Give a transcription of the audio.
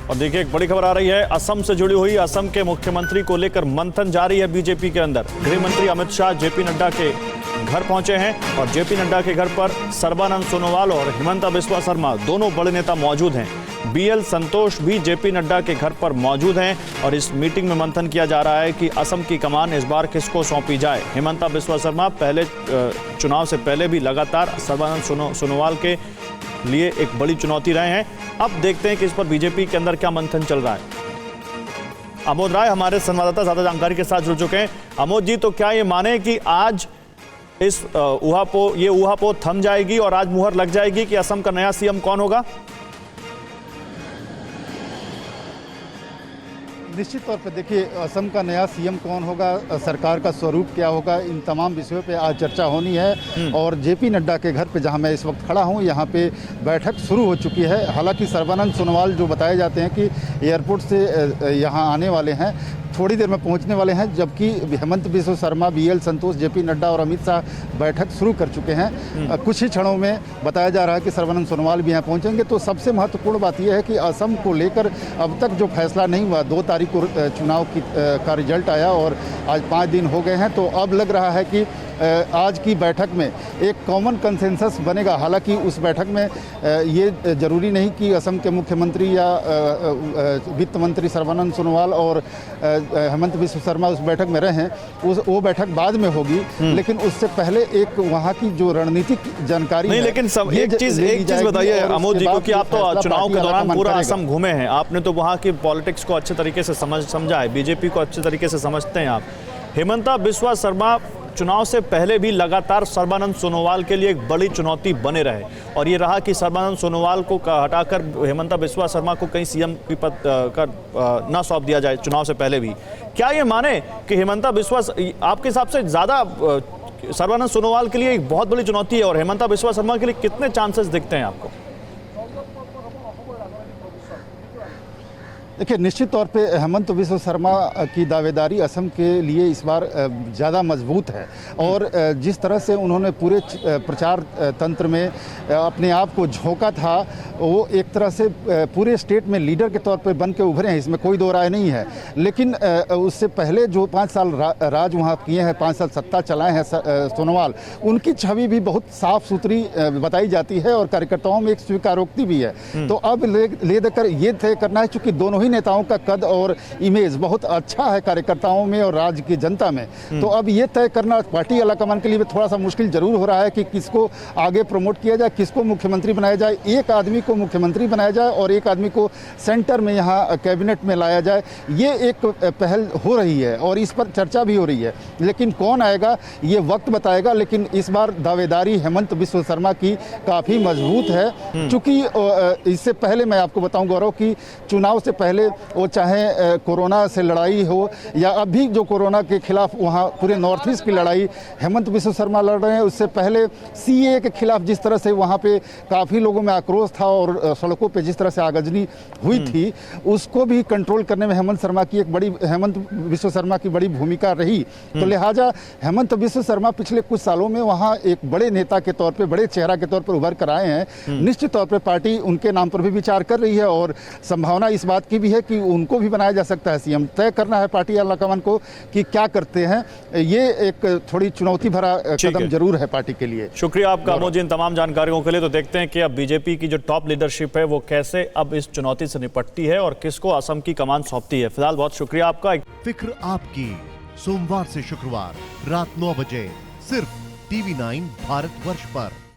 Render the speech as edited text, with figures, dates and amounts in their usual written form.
और देखिए एक बड़ी खबर आ रही है असम से जुड़ी हुई। असम के मुख्यमंत्री को लेकर मंथन जारी है बीजेपी के अंदर। गृह मंत्री अमित शाह जेपी नड्डा के घर पहुंचे हैं और जेपी नड्डा के घर पर सर्बानंद सोनोवाल और हिमंता बिस्वा शर्मा दोनों बड़े नेता मौजूद हैं। बीएल संतोष भी जेपी नड्डा के घर पर मौजूद हैं और इस मीटिंग में मंथन किया जा रहा है कि असम की कमान इस बार किसको सौंपी जाए। हिमंता बिस्वा शर्मा पहले चुनाव से पहले भी लगातार सर्बानंद सोनोवाल के लिए एक बड़ी चुनौती रहे हैं। अब देखते हैं कि इस पर बीजेपी के अंदर क्या मंथन चल रहा है। अमोद राय हमारे संवाददाता ज्यादा जानकारी के साथ जुड़ चुके हैं। अमोद जी, तो क्या ये माने कि आज इस ऊहापोह थम जाएगी और आज मुहर लग जाएगी कि असम का नया सीएम कौन होगा? निश्चित तौर पर देखिए, असम का नया सीएम कौन होगा, सरकार का स्वरूप क्या होगा, इन तमाम विषयों पे आज चर्चा होनी है। और जेपी नड्डा के घर पे जहां मैं इस वक्त खड़ा हूं, यहां पे बैठक शुरू हो चुकी है। हालांकि सर्बानंद सोनोवाल जो बताए जाते हैं कि एयरपोर्ट से यहां आने वाले हैं, थोड़ी देर में पहुंचने वाले हैं, जबकि हेमंत बिस्वा शर्मा, बीएल संतोष, जेपी नड्डा और अमित शाह बैठक शुरू कर चुके हैं। कुछ ही क्षणों में बताया जा रहा है कि सर्बानंद सोनोवाल भी यहाँ पहुंचेंगे। तो सबसे महत्वपूर्ण बात यह है कि असम को लेकर अब तक जो फैसला नहीं हुआ, 2 तारीख को चुनाव का रिजल्ट आया और आज 5 दिन हो गए हैं। तो अब लग रहा है कि आज की बैठक में एक कॉमन कंसेंसस बनेगा। हालांकि उस बैठक में ये जरूरी नहीं कि असम के मुख्यमंत्री या वित्त मंत्री सर्बानंद सोनोवाल और हेमंत बिस्वा शर्मा उस बैठक में रहें, वो बैठक बाद में होगी। लेकिन उससे पहले एक वहाँ की जो रणनीतिक जानकारी नहीं, लेकिन एक चीज बताइए अमोद जी, क्योंकि आप तो चुनाव के दौरान पूरा असम घूमे हैं, आपने तो वहाँ की पॉलिटिक्स को अच्छे तरीके से समझा है, बीजेपी को अच्छे तरीके से समझते हैं आप। हिमंता बिस्वा शर्मा चुनाव से पहले भी लगातार सर्बानंद सोनोवाल के लिए एक बड़ी चुनौती बने रहे और ये रहा कि सर्बानंद सोनोवाल को हटाकर हिमंता बिस्वा शर्मा को कहीं सीएम की पद का ना सौंप दिया जाए चुनाव से पहले भी। क्या ये माने कि हिमंता बिस्वा आपके हिसाब से ज़्यादा सर्बानंद सोनोवाल के लिए एक बहुत बड़ी चुनौती है और हिमंता बिस्वा शर्मा के लिए कितने चांसेस दिखते हैं आपको? देखिए, निश्चित तौर पे हेमंत बिस्वा शर्मा की दावेदारी असम के लिए इस बार ज़्यादा मजबूत है और जिस तरह से उन्होंने पूरे प्रचार तंत्र में अपने आप को झोंका था, वो एक तरह से पूरे स्टेट में लीडर के तौर पे बन के उभरे हैं, इसमें कोई दो राय नहीं है। लेकिन उससे पहले जो 5 साल राज वहाँ किए हैं, 5 साल सत्ता चलाए हैं सोनोवाल, उनकी छवि भी बहुत साफ सुथरी बताई जाती है और कार्यकर्ताओं में एक स्वीकारोक्ति भी है। तो अब ले देकर ये तय करना है, चूँकि दोनों नेताओं का कद और इमेज बहुत अच्छा है कार्यकर्ताओं में और राज्य की जनता में। तो अब ये तय करना पार्टी आलाकमान के लिए थोड़ा सा मुश्किल जरूर हो रहा है कि किसको आगे प्रमोट किया जाए, किसको मुख्यमंत्री बनाया जाए। एक आदमी को मुख्यमंत्री बनाया जाए और एक आदमी को सेंटर में यहाँ कैबिनेट में लाया जाए, ये एक पहल हो रही है और इस पर चर्चा भी हो रही है। लेकिन कौन आएगा ये वक्त बताएगा। लेकिन इस बार दावेदारी हेमंत बिस्वा शर्मा की काफ़ी मजबूत है, चूँकि इससे पहले मैं आपको बताऊँ गौरव कि चुनाव से पहले वो चाहे कोरोना से लड़ाई हो या अभी जो कोरोना के खिलाफ वहाँ पूरे नॉर्थ ईस्ट की लड़ाई हेमंत बिस्वा शर्मा लड़ रहे हैं, उससे पहले सीए के खिलाफ जिस तरह से वहाँ पे काफ़ी लोगों में आक्रोश था और सड़कों पे जिस तरह से आगजनी हुई थी, उसको भी कंट्रोल करने में हेमंत बिस्वा शर्मा की बड़ी भूमिका रही। तो लिहाजा हेमंत बिस्वा शर्मा पिछले कुछ सालों में वहाँ एक बड़े नेता के तौर पर, बड़े चेहरा के तौर पर उभर कर आए हैं। निश्चित तौर पर पार्टी उनके नाम पर भी विचार कर रही है और संभावना इस बात की भी है कि उनको भी बनाया जा सकता है सीएम। तय करना है पार्टी आलाकमान को कि क्या करते हैं। ये एक थोड़ी चुनौती भरा कदम जरूर है पार्टी के लिए। शुक्रिया आपका अमोद जी इन तमाम जानकारियों के लिए। तो देखते हैं कि अब बीजेपी की जो टॉप लीडरशिप है वो कैसे अब इस चुनौती से निपटती है और किसको असम की कमान सौंपती है। फिलहाल बहुत शुक्रिया आपका। फिक्र आपकी, सोमवार से शुक्रवार रात 9 बजे सिर्फ TV9 भारतवर्ष पर।